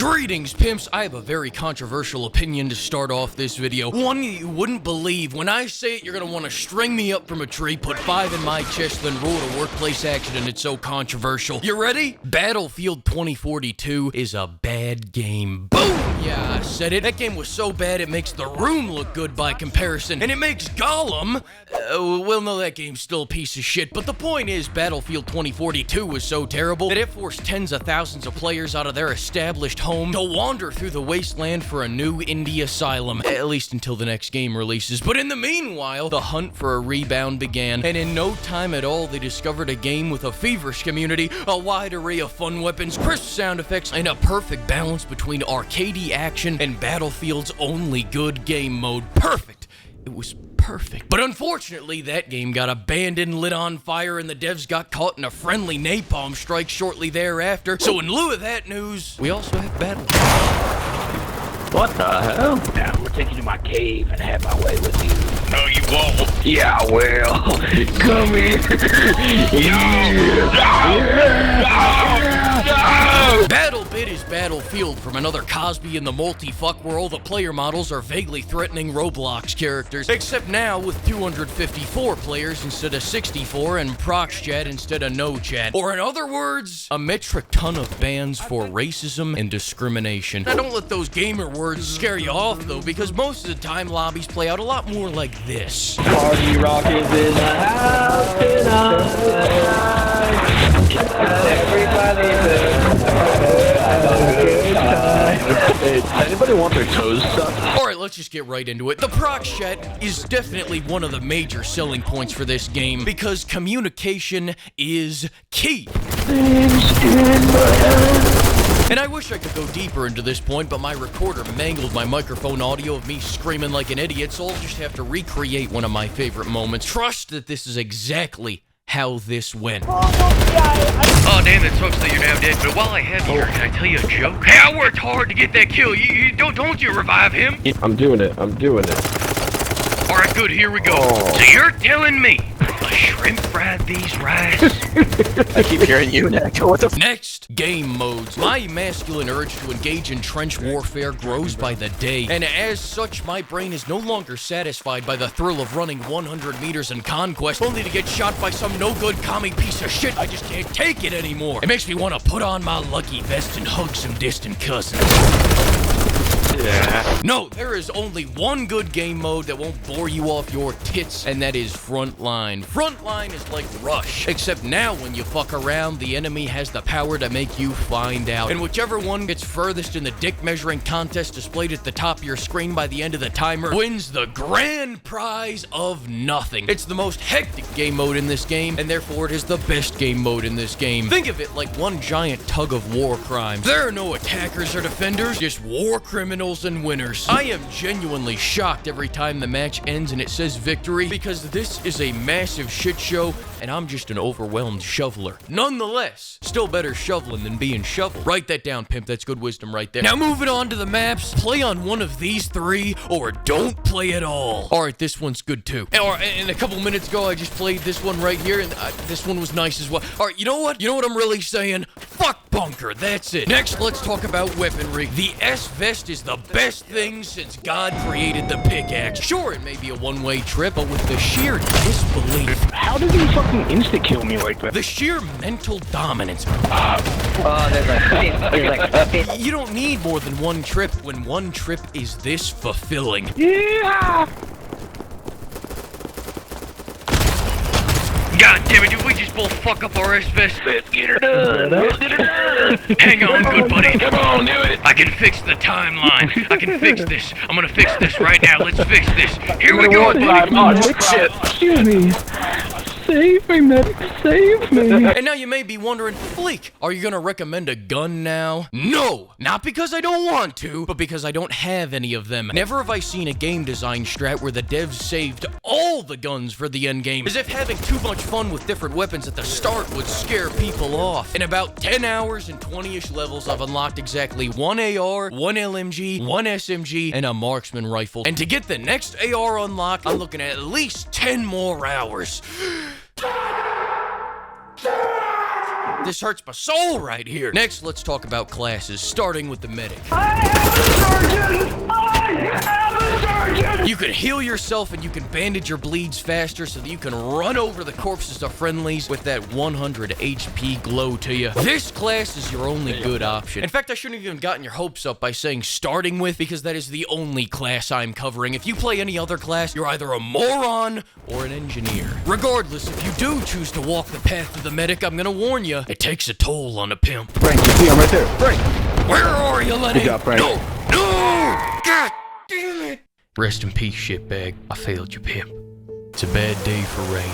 Greetings, pimps. I have a very controversial opinion to start off this video. One you wouldn't believe. When I say it, you're gonna want to string me up from a tree, put 5 in my chest, then roll a workplace accident. It's so controversial. You ready? Battlefield 2042 is a bad game. Boom! Yeah, I said it. That game was so bad it makes The Room look good by comparison. And it makes Gollum... well, no, that game's still a piece of shit. But the point is, Battlefield 2042 was so terrible that it forced tens of thousands of players out of their established home to wander through the wasteland for a new indie asylum, at least until the next game releases. But in the meanwhile, the hunt for a rebound began, and in no time at all, they discovered a game with a feverish community, a wide array of fun weapons, crisp sound effects, and a perfect balance between arcadey action and Battlefield's only good game mode. Perfect! It was perfect. But unfortunately, that game got abandoned, lit on fire, and the devs got caught in a friendly napalm strike shortly thereafter. So in lieu of that news, we also have Battlefield. What the hell? Now, I'm gonna take you to my cave and have my way with you. No, you won't. Yeah, I will. Come here. BattleBit is Battlefield from another Cosby in the multi-fuck world. The player models are vaguely threatening Roblox characters, except now with 254 players instead of 64 and prox chat instead of no chat. Or in other words, a metric ton of bans for racism and discrimination. Now don't let those gamer words scare you off though, because most of the time lobbies play out a lot more like this. Party Rockers in the house tonight. Everybody anybody want their toes sucked? Alright, let's just get right into it. The prox chat is definitely one of the major selling points for this game, because communication is key. And I wish I could go deeper into this point, but my recorder mangled my microphone audio of me screaming like an idiot, so I'll just have to recreate one of my favorite moments. Trust that this is exactly how this went. Oh, damn, it sucks that you're now dead. But while I have you here, can I tell you a joke? Hey, I worked hard to get that kill. You don't you revive him? I'm doing it. All right, good. Here we go. So you're telling me a shrimp fried these rice? I keep hearing you, Nick. What the Next, game modes. My masculine urge to engage in trench warfare grows by the day, and as such, my brain is no longer satisfied by the thrill of running 100 meters in conquest, only to get shot by some no-good commie piece of shit. I just can't take it anymore. It makes me want to put on my lucky vest and hug some distant cousins. Yeah. No, there is only one good game mode that won't bore you off your tits, and that is Frontline. Frontline is like Rush, except now when you fuck around, the enemy has the power to make you find out. And whichever one gets furthest in the dick measuring contest displayed at the top of your screen by the end of the timer wins the grand prize of nothing. It's the most hectic game mode in this game, and therefore it is the best game mode in this game. Think of it like one giant tug of war crimes. There are no attackers or defenders, just war criminals and winners. I am genuinely shocked every time the match ends and it says victory, because this is a massive shit show and I'm just an overwhelmed shoveler. Nonetheless, still better shoveling than being shoveled. Write that down, pimp. That's good wisdom right there. Now moving on to the maps, play on one of these 3 or don't play at all. Alright, this one's good too. And a couple minutes ago I just played this one right here, and this one was nice as well. Alright, you know what? You know what I'm really saying? Fuck bunker, that's it. Next, let's talk about weaponry. The S-Vest is the best thing since God created the pickaxe. Sure, it may be a one-way trip, but with the sheer disbelief. How did you fucking insta-kill me like that? The sheer mental dominance. There's like 50. You don't need more than one trip when one trip is this fulfilling. Yeah! God damn it, did we just both fuck up our S-Vest? Let's get her done. Let's get her done. Hang on, good buddy. Come on, do it. I can fix the timeline. I can fix this. I'm gonna fix this right now. Let's fix this. Here we go, buddy. Oh, shit. Excuse me. Save me, medic. Save me. And now you may be wondering, Fleek, are you gonna recommend a gun now? No! Not because I don't want to, but because I don't have any of them. Never have I seen a game design strat where the devs saved all the guns for the endgame, as if having too much fun with different weapons at the start would scare people off. In about 10 hours and 20-ish levels, I've unlocked exactly 1 AR, 1 LMG, 1 SMG, and a marksman rifle. And to get the next AR unlocked, I'm looking at least 10 more hours. This hurts my soul right here. Next, let's talk about classes, starting with the medic. You can heal yourself and you can bandage your bleeds faster so that you can run over the corpses of friendlies with that 100 HP glow to you. This class is your only good option. In fact, I shouldn't have even gotten your hopes up by saying starting with, because that is the only class I'm covering. If you play any other class, you're either a moron or an engineer. Regardless, if you do choose to walk the path of the medic, I'm gonna warn you, it takes a toll on a pimp. Frank, you see him right there. Frank! Where are you, Lenny? Good job, Frank. No! God damn it! Rest in peace, shitbag. I failed you, pimp. It's a bad day for rain.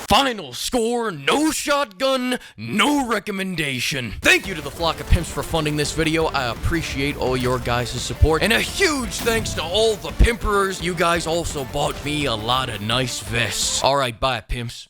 Final score, no shotgun, no recommendation. Thank you to the Flock of Pimps for funding this video. I appreciate all your guys' support. And a huge thanks to all the pimperers. You guys also bought me a lot of nice vests. Alright, bye, pimps.